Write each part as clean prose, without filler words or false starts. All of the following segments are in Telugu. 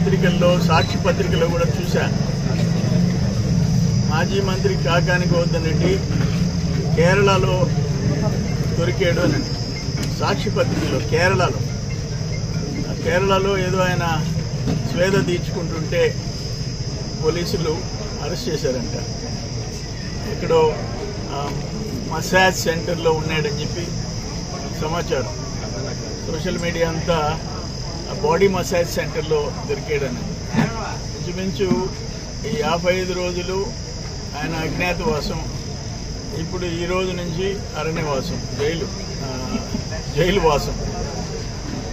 పత్రికల్లో, సాక్షి పత్రికలో కూడా చూశా. మాజీ మంత్రి కాకాని గోవర్ధన్ రెడ్డి కేరళలో దొరికాడు అని సాక్షి పత్రికలో. కేరళలో ఏదో ఆయన స్వేద తీర్చుకుంటుంటే పోలీసులు అరెస్ట్ చేశారంట. ఎక్కడో మసాజ్ సెంటర్లో ఉన్నాడని చెప్పి సమాచారం. సోషల్ మీడియా అంతా బాడీ మసాజ్ సెంటర్లో దొరికాడని. ఇంచుమించు ఈ 55 రోజులు ఆయన అజ్ఞాతవాసం, ఇప్పుడు ఈ రోజు నుంచి అరణ్యవాసం, జైలు వాసం.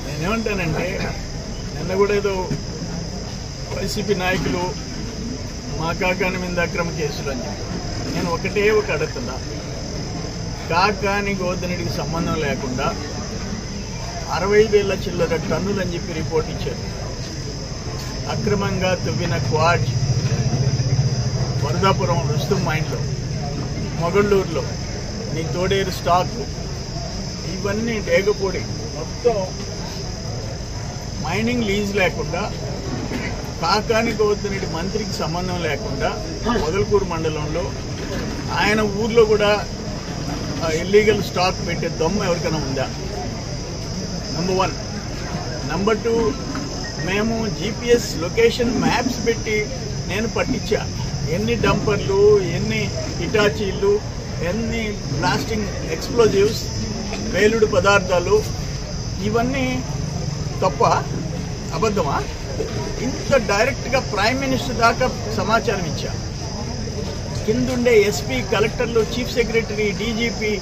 నేనేమంటానంటే, నిన్న కూడా ఏదో వైసీపీ నాయకులు మా కాకాని మీద అక్రమ కేసులు అని చెప్పి, నేను ఒకటే అడుగుతున్నా. కాకాని గోవర్ధన్ రెడ్డికి సంబంధం లేకుండా 60,000 చిల్లర టన్నులు అని చెప్పి రిపోర్ట్ ఇచ్చారు. అక్రమంగా తవ్విన క్వాడ్ వరదాపురం రుస్తుం మైన్లో, మొగళ్ళూరులో, నీ తోడేరు స్టాక్, ఇవన్నీ డేగపూడి మొత్తం మైనింగ్ లీజ్ లేకుండా, కాకాని గోవర్ధన్ రెడ్డి మంత్రికి సంబంధం లేకుండా మొగల్కూరు మండలంలో ఆయన ఊర్లో కూడా ఇల్లీగల్ స్టాక్ పెట్టే దమ్ము ఎవరికైనా ఉందా? నంబర్ 1. నంబర్ 2, మేము GPS లొకేషన్ మ్యాప్స్ పెట్టి నేను పట్టించా. ఎన్ని డంపర్లు, ఎన్ని హిటాచీలు, ఎన్ని బ్లాస్టింగ్ ఎక్స్ప్లోజివ్స్, పేలుడు పదార్థాలు, ఇవన్నీ తప్ప అబద్ధమా? ఇంత డైరెక్ట్గా ప్రైమ్ మినిస్టర్ దాకా సమాచారం ఇచ్చా. కిందుండే ఎస్పీ, కలెక్టర్లు, chief secretary, DGP,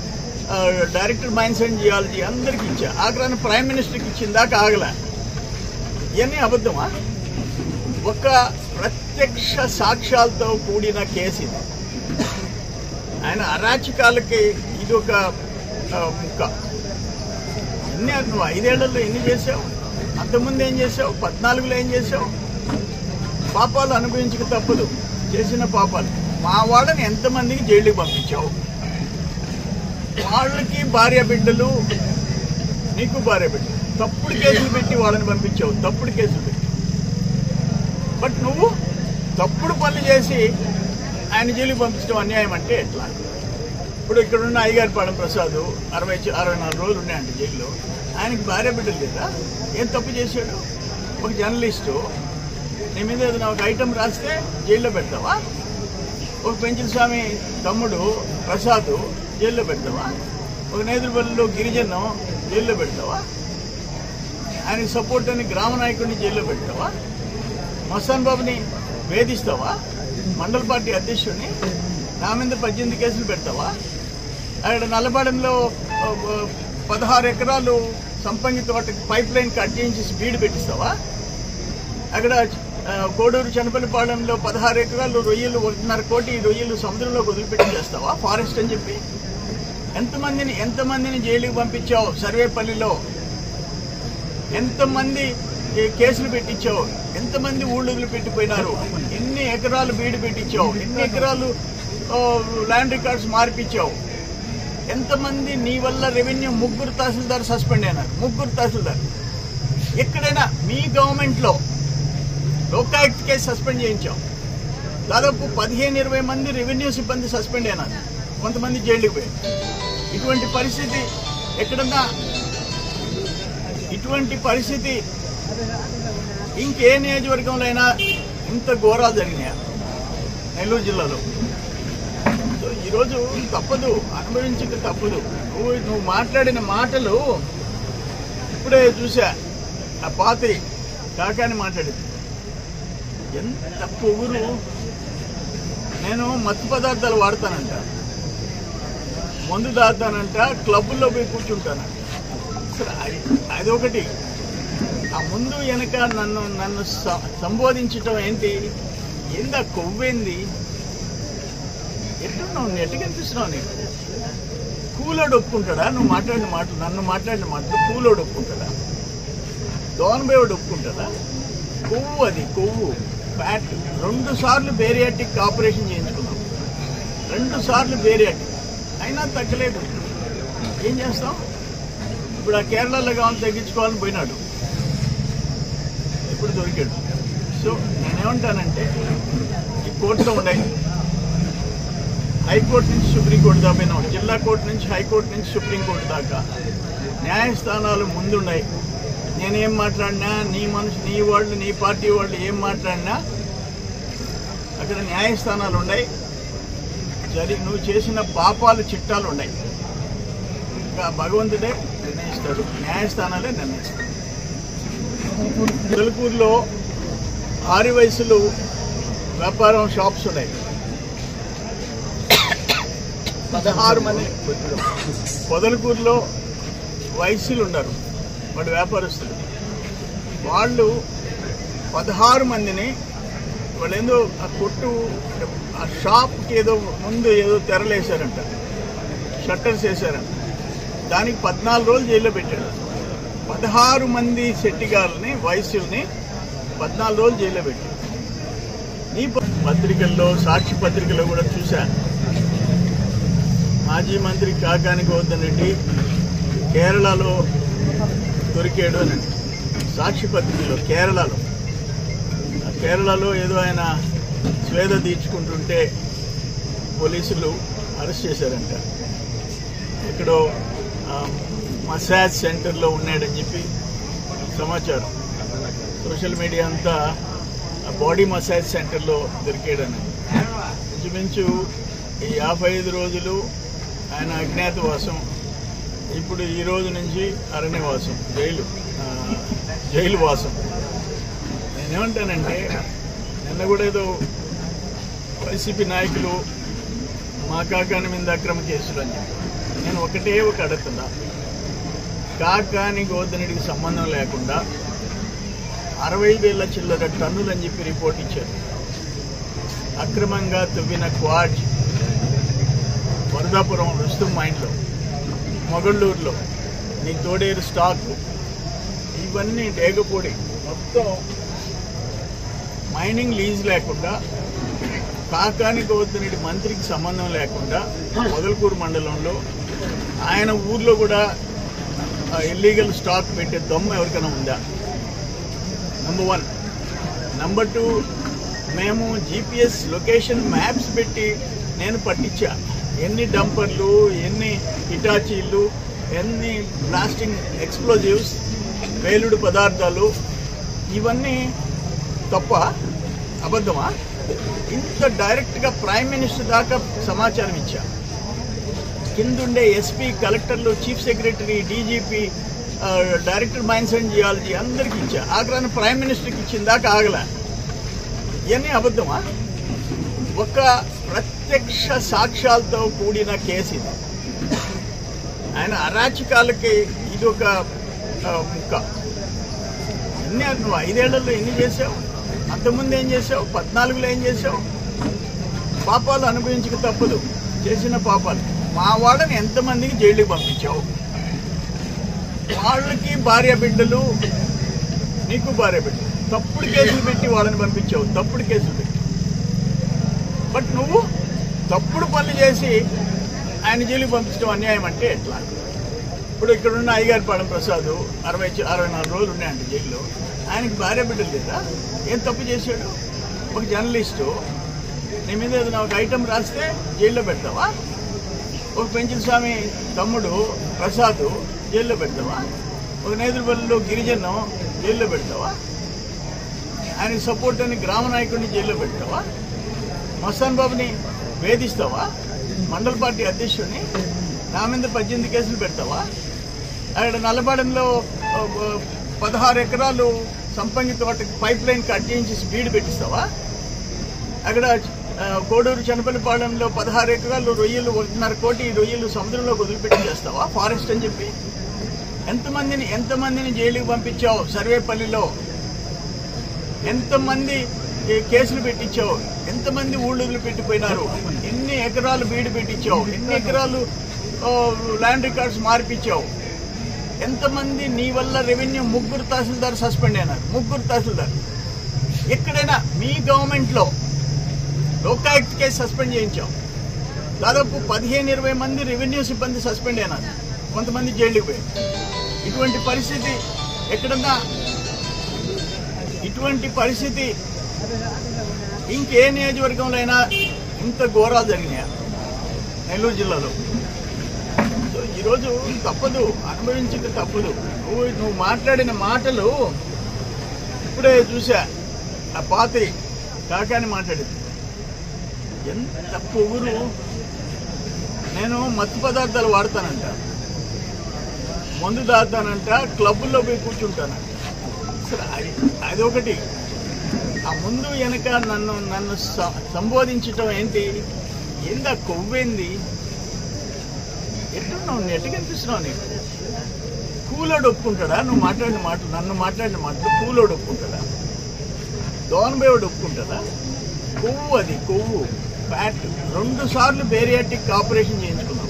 director mines and geology అందరికి ఇచ్చా. ఆగ్రాన్ని ప్రైమ్ మినిస్టర్కి ఇచ్చిన దాకా ఆగలే. ఇవన్నీ అబద్ధమా? ఒక ప్రత్యక్ష సాక్ష్యాలతో కూడిన కేసు ఇది. ఆయన అరాచకాలకి ఇది ఒక ముక్క. నువ్వు 5 ఏళ్లలో ఎన్ని చేసావు? అంతకుముందు ఏం చేసావు? 14లో ఏం చేసావు? పాపాలు అనుభవించక తప్పదు, చేసిన పాపాలు. మా వాళ్ళని ఎంతమందికి జైలుకి పంపించావు? వాళ్ళకి భార్య బిడ్డలు, నీకు భార్య బిడ్డలు, తప్పుడు కేసులు పెట్టి వాళ్ళని పంపించావు, తప్పుడు కేసులు పెట్టి. బట్ నువ్వు తప్పుడు పనులు చేసి ఆయన జైలుకి పంపించడం అన్యాయం అంటే ఎట్లా? ఇప్పుడు ఇక్కడున్న అయ్యగారిపాలెం ప్రసాద్ 64 రోజులు ఉన్నాయంట జైల్లో. ఆయనకి భార్య బిడ్డలు లేదా? ఏం తప్పు చేశాడు? ఒక జర్నలిస్టు నీ మీద ఏదైనా ఒక ఐటెం రాస్తే జైల్లో పెడతావా? ఒక పెంచిన స్వామి తమ్ముడు ప్రసాద్ జైల్లో పెడతావా? ఒక నేదురుపల్లిలో గిరిజనం జైల్లో పెడతావా? ఆయనకి సపోర్ట్ అని గ్రామ నాయకుడిని జైల్లో పెడతావా? మస్తాన్ బాబుని వేధిస్తావా? మండల పార్టీ అధ్యక్షుడిని నా మీద 18 కేసులు పెడతావా? అక్కడ నల్లపాలెంలో 16 ఎకరాలు సంపంగి తోటకి పైప్ లైన్ కట్ చేయించి స్పీడ్ పెట్టిస్తావా? అక్కడ కోడూరు చనపల్లిపాలెంలో 16 ఎకరాలు రొయ్యలు, 1.5 కోటి రొయ్యలు సముద్రంలోకి వదిలిపెట్టి చేస్తావా ఫారెస్ట్ అని చెప్పి? ఎంతమందిని జైలుకి పంపించావు? సర్వేపల్లిలో ఎంతమంది కేసులు పెట్టించావు? ఎంతమంది ఊళ్ళు వదిలిపెట్టిపోయినారు? ఎన్ని ఎకరాలు బీడు పెట్టించావు? ఎన్ని ఎకరాలు ల్యాండ్ రికార్డ్స్ మార్పించావు? ఎంతమంది నీ వల్ల రెవెన్యూ 3 తహసీల్దార్ సస్పెండ్ అయినారు. 3 తహసీల్దార్. ఎక్కడైనా మీ గవర్నమెంట్లో లోకాయుక్త కేసు సస్పెండ్ చేయించావు. దాదాపు 15-20 మంది రెవెన్యూ సిబ్బంది సస్పెండ్ అయినారు, కొంతమంది జైలుకి పోయారు. ఇటువంటి పరిస్థితి ఎక్కడన్నా, ఇటువంటి పరిస్థితి ఇంకే నియోజకవర్గంలో అయినా ఇంత ఘోరాలు జరిగినాయా? నెల్లూరు జిల్లాలో. సో ఈరోజు తప్పదు, అనుభవించక తప్పదు. నువ్వు మాట్లాడిన మాటలు ఇప్పుడే చూసా. ఆ పాతి కాకాని మాట్లాడింది ఎంత పొగురు. నేను మత్తు పదార్థాలు వాడతానంట, మందు తాగుతానంట, క్లబ్బుల్లో పోయి కూర్చుంటానంట. అది ఒకటి. ఆ ముందు వెనక నన్ను సంబోధించటం ఏంటి? ఏందా కొవ్వేంది? ఎట్టున్నావు? ఎట్టు కనిపిస్తున్నావు నీకు? కూలోడు ఒప్పుకుంటాడా? నువ్వు మాట్లాడిన మాటలు, నన్ను మాట్లాడిన మాటలు కూలోడు ఒప్పుకుంటాడా? దోనబేవుడు ఒప్పుకుంటాడా? కొవ్వు, అది కొవ్వు, ఫ్యాట్. 2 సార్లు బేరియాటిక్ ఆపరేషన్ చేయించుకున్నాం, 2 సార్లు బేరియాటిక్, అయినా తగ్గలేదు. ఏం చేస్తాం? ఇప్పుడు ఆ కేరళలో కావాలి తగ్గించుకోవాలని పోయినాడు, ఇప్పుడు దొరికాడు. సో నేనేమంటానంటే ఈ కోర్టులో ఉన్నాయి, హైకోర్టు నుంచి సుప్రీంకోర్టు దాకా, జిల్లా కోర్టు నుంచి హైకోర్టు నుంచి సుప్రీంకోర్టు దాకా న్యాయస్థానాలు ముందున్నాయి. నేనేం మాట్లాడినా, నీ వాళ్ళు, నీ పార్టీ వాళ్ళు ఏం మాట్లాడినా అక్కడ న్యాయస్థానాలు ఉన్నాయి. నువ్వు చేసిన పాపాలు చిట్టాలు ఉన్నాయి. ఇంకా భగవంతుడే నిర్ణయిస్తాడు, న్యాయస్థానాలే నిర్ణయిస్తాడు. పొదలకూరులో 6 వయసులు వ్యాపారం షాప్స్ ఉన్నాయి. 16 మంది పొదలకూరులో వయసులు ఉన్నారు, వాడు వ్యాపారస్తులు. వాళ్ళు 16 మందిని వాళ్ళు ఏదో ఆ కొట్టు ఆ షాప్కి ఏదో ముందు ఏదో తెరలేశారంట, షట్టర్స్ వేశారంట. దానికి 14 రోజులు జైల్లో పెట్టాడు. 16 మంది శెట్టిగాళ్ళని వయసుల్ని 14 రోజులు జైల్లో పెట్టాడు. ఈ పత్రికల్లో, సాక్షి పత్రికల్లో కూడా చూశాను. మాజీ మంత్రి కాకాని గోవర్ధన్ రెడ్డి కేరళలో దొరికాడు అని సాక్షి పత్రికలో కేరళలో ఏదో ఆయన స్వేద తీర్చుకుంటుంటే పోలీసులు అరెస్ట్ చేశారంట. ఎక్కడో మసాజ్ సెంటర్లో ఉన్నాడని చెప్పి సమాచారం. సోషల్ మీడియా అంతా బాడీ మసాజ్ సెంటర్లో దొరికాడని. ఇంచుమించు ఈ 55 రోజులు ఆయన అజ్ఞాతవాసం, ఇప్పుడు ఈ రోజు నుంచి అరణ్యవాసం, జైలు వాసం. నేనేమంటానంటే, నిన్న కూడా ఏదో వైసీపీ నాయకులు మా కాకాని మీద అక్రమ కేసులు అని చెప్పి, నేను ఒకటే అడుగుతున్నా. కాకాని గోవర్ధనుడికి సంబంధం లేకుండా 60,000 చిల్లర టన్నులు అని చెప్పి రిపోర్ట్ ఇచ్చారు. అక్రమంగా తవ్విన క్వాడ్ వరదాపురం రుస్తుం మైన్లో, మొగళ్ళూరులో నీ తోడేరు స్టాక్, ఇవన్నీ డేగపూడి మొత్తం మైనింగ్ లీజ్ లేకుండా, కాకాని గోవర్ధనుడి మంత్రికి సంబంధం లేకుండా పొదలకూరు మండలంలో ఆయన ఊర్లో కూడా ఇల్లీగల్ స్టాక్ పెట్టే దమ్ము ఎవరికైనా ఉందా? నంబర్ 1. నంబర్ 2, మేము GPS లొకేషన్ మ్యాప్స్ పెట్టి నేను పట్టించా. ఎన్ని డంపర్లు, ఎన్ని హిటాచీలు, ఎన్ని బ్లాస్టింగ్ ఎక్స్ప్లోజివ్స్, పేలుడు పదార్థాలు, ఇవన్నీ తప్ప అబద్ధమా? ఇంత డైరెక్ట్గా ప్రైమ్ మినిస్టర్ దాకా సమాచారం ఇచ్చా. కిందుండే ఎస్పీ, కలెక్టర్లు, chief secretary, DGP, director mines and geology అందరికి ఇచ్చా. ఆగ్రాన్ని ప్రైమ్ మినిస్టర్కి ఇచ్చిన దాకా ఆగల. ఇవన్నీ అబద్ధమా? ఒక ప్రత్యక్ష సాక్ష్యాలతో కూడిన కేసు ఇది. ఆయన అరాచకాలకి ఇది ఒక ముక్క. నువ్వు 5 ఏళ్లలో ఎన్ని చేసావు? అంతకుముందు ఏం చేసావు? 14లో ఏం చేసావు? పాపాలు అనుభవించక తప్పదు, చేసిన పాపాలు. మా వాళ్ళని ఎంతమందికి జైలుకి పంపించావు? వాళ్ళకి భార్య బిడ్డలు, నీకు భార్య బిడ్డలు, తప్పుడు కేసులు పెట్టి వాళ్ళని పంపించావు, తప్పుడు కేసులు పెట్టి. బట్ నువ్వు తప్పుడు పనులు చేసి ఆయన జైలుకి పంపించడం అన్యాయం అంటే ఎట్లా? ఇప్పుడు ఇక్కడున్న అయ్యగారిపాలెం ప్రసాద్ 64 రోజులు ఉన్నాయంట జైల్లో. ఆయనకి భార్య బిడ్డలు లేదా? ఏం తప్పు చేశాడు? ఒక జర్నలిస్టు నీ మీద ఏదైనా ఒక ఐటమ్ రాస్తే జైల్లో పెడతావా? ఒక పెంచిన స్వామి తమ్ముడు ప్రసాద్ జైల్లో పెడతావా? ఒక నేదురుపల్లిలో గిరిజనం జైల్లో పెడతావా? ఆయన సపోర్ట్ అని గ్రామ నాయకుడిని జైల్లో పెడతావా? మస్తాన్ బాబుని వేధిస్తావా? మండల పార్టీ అధ్యక్షుడిని నా మీద 18 కేసులు పెడతావా? అక్కడ నల్లపాడెంలో 16 ఎకరాలు సంపంగి తోటకి పైప్ లైన్ కట్ చేయించి స్పీడ్ పెట్టిస్తావా? అక్కడ కోడూరు చనపల్లిపాలెంలో 16 ఎకరాలు రొయ్యలు, 1.5 కోటి రొయ్యలు సముద్రంలోకి వదిలిపెట్టి చేస్తావా ఫారెస్ట్ అని చెప్పి? ఎంతమందిని జైలుకి పంపించావు? సర్వేపల్లిలో ఎంతమంది కేసులు పెట్టించావు? ఎంతమంది ఊళ్ళు వదిలిపెట్టిపోయినారు? ఎన్ని ఎకరాలు బీడు పెట్టించావు? ఎన్ని ఎకరాలు ల్యాండ్ రికార్డ్స్ మార్పించావు? ఎంతమంది నీ వల్ల రెవెన్యూ 3 తహసీల్దార్ సస్పెండ్ అయినారు. 3 తహసీల్దార్. ఎక్కడైనా మీ గవర్నమెంట్లో లోకాయుక్త కేసు సస్పెండ్ చేయించాం. దాదాపు 15-20 మంది రెవెన్యూ సిబ్బంది సస్పెండ్ అయినారు, కొంతమంది జైలుకి పోయారు. ఇటువంటి పరిస్థితి ఎక్కడన్నా, ఇటువంటి పరిస్థితి ఇంకే నియోజకవర్గంలో అయినా ఇంత ఘోరాలు జరిగినాయా నెల్లూరు జిల్లాలో? సో ఈరోజు తప్పదు, అనుభవించక తప్పదు. నువ్వు మాట్లాడిన మాటలు ఇప్పుడే చూసా, ఆ పాతి కాకాని మాట్లాడింది. ఎంత పొగురు! నేను మత్తు పదార్థాలు వాడతానంట, మందు తాగుతానంట, క్లబ్బుల్లో పోయి కూర్చుంటాను. అసలు అదొకటి. ఆ ముందు వెనక నన్ను సంబోధించటం ఏంటి? ఏందా కొవ్వేంది? ఎట్టున్నావు? ఎట్టు కనిపిస్తున్నావు నీకు? కూలోడు ఒప్పుకుంటాడా? నువ్వు మాట్లాడిన మాటలు, నన్ను మాట్లాడిన మాటలు కూలోడు ఒప్పుకుంటాడా? దోనబేవుడు ఒప్పుకుంటాడా? కొవ్వు, అది కొవ్వు, ఫ్యాట్. 2 సార్లు బేరియాటిక్ ఆపరేషన్ చేయించుకున్నాం,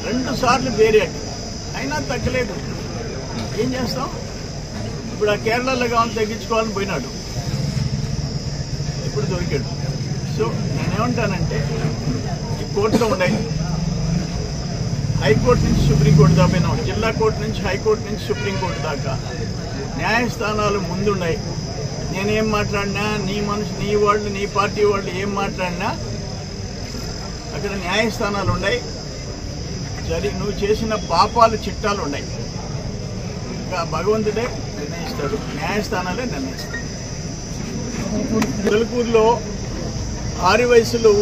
2 సార్లు బేరియాటిక్, అయినా తగ్గలేదు. ఏం చేస్తాం? ఇప్పుడు ఆ కేరళలో కావాలని తగ్గించుకోవాలని పోయినాడు, ఇప్పుడు దొరికాడు. సో నేనేమంటానంటే, ఈ కోర్టులో ఉన్నాయి, హైకోర్టు నుంచి సుప్రీంకోర్టు దాకా పోయినాం, జిల్లా కోర్టు నుంచి హైకోర్టు నుంచి సుప్రీంకోర్టు దాకా న్యాయస్థానాలు ముందున్నాయి. నేనేం మాట్లాడినా, నీ వాళ్ళు, నీ పార్టీ వాళ్ళు ఏం మాట్లాడినా అక్కడ న్యాయస్థానాలు ఉన్నాయి. నువ్వు చేసిన పాపాలు చిట్టాలు ఉన్నాయి. ఇంకా భగవంతుడే నిర్ణయిస్తాడు, న్యాయస్థానాలే నిర్ణయిస్తాడు. పొదలకూరులో 6 వయసులు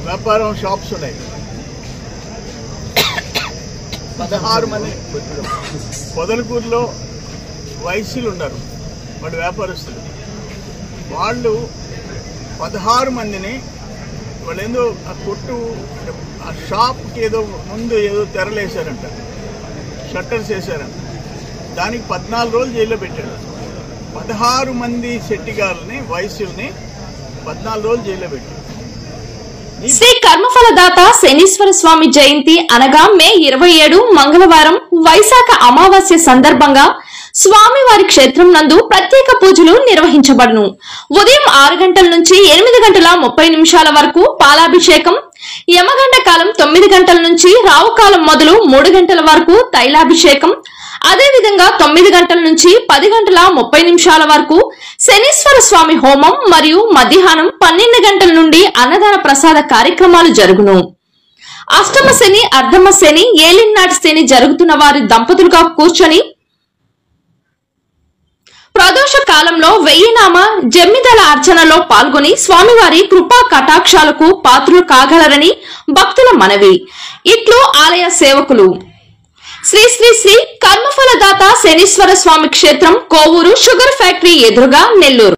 వ్యాపారం షాప్స్ ఉన్నాయి, 16 మంది. పొదలకూరులో వయసులు ఉన్నారు, వాడు వ్యాపారస్తులు. వాళ్ళు 16 మందిని వాళ్ళు ఏదో ఆ కొట్టు, ఆ షాప్కి ఏదో ముందు ఏదో తెరలేశారంట, షట్టర్స్ వేశారంట. దానికి 14 రోజులు జైల్లో పెట్టాడు. 16 మంది శెట్టిగారుల్ని, వయసుల్ని 14 రోజులు జైల్లో పెట్టాడు. శ్రీ కర్మఫలదాత శనీశ్వర స్వామి జయంతి అనగా మే 27 మంగళవారం వైశాఖ అమావాస్య సందర్భంగా స్వామివారి క్షేత్రం నందు ప్రత్యేక పూజలు నిర్వహించబడును. ఉదయం 6 గంటల నుంచి 8 గంటల 30 నిమిషాల వరకు పాలాభిషేకం, యమగంట కాలం 9 గంటల నుంచి రావుకాలం మొదలు 3 గంటల వరకు తైలాభిషేకం, అదేవిధంగా 9 గంటల నుంచి 10 గంటల 30 నిమిషాల వరకు శనీశ్వర స్వామి హోమం మరియు మధ్యాహ్నం 12 గంటల నుండి అన్నదాన ప్రసాద కార్యక్రమాలు జరుగును. అష్టమ శని, అర్ధమ శని, ఏలినాటి శని జరుగుతున్న వారి దంపతులుగా కూర్చొని ప్రదోష కాలంలో 1000 నామ జమ్మిదల అర్చనలో పాల్గొని స్వామివారి కృపా కటాక్షాలకు పాత్రులు కాగలరని భక్తుల మనవి. ఇట్లు ఆలయ సేవకులు. శ్రీ శ్రీ శ్రీ కర్మఫలదాత శనీశ్వర స్వామి క్షేత్రం, కోవూరు, షుగర్ ఫ్యాక్టరీ ఎదురుగా, నెల్లూరు.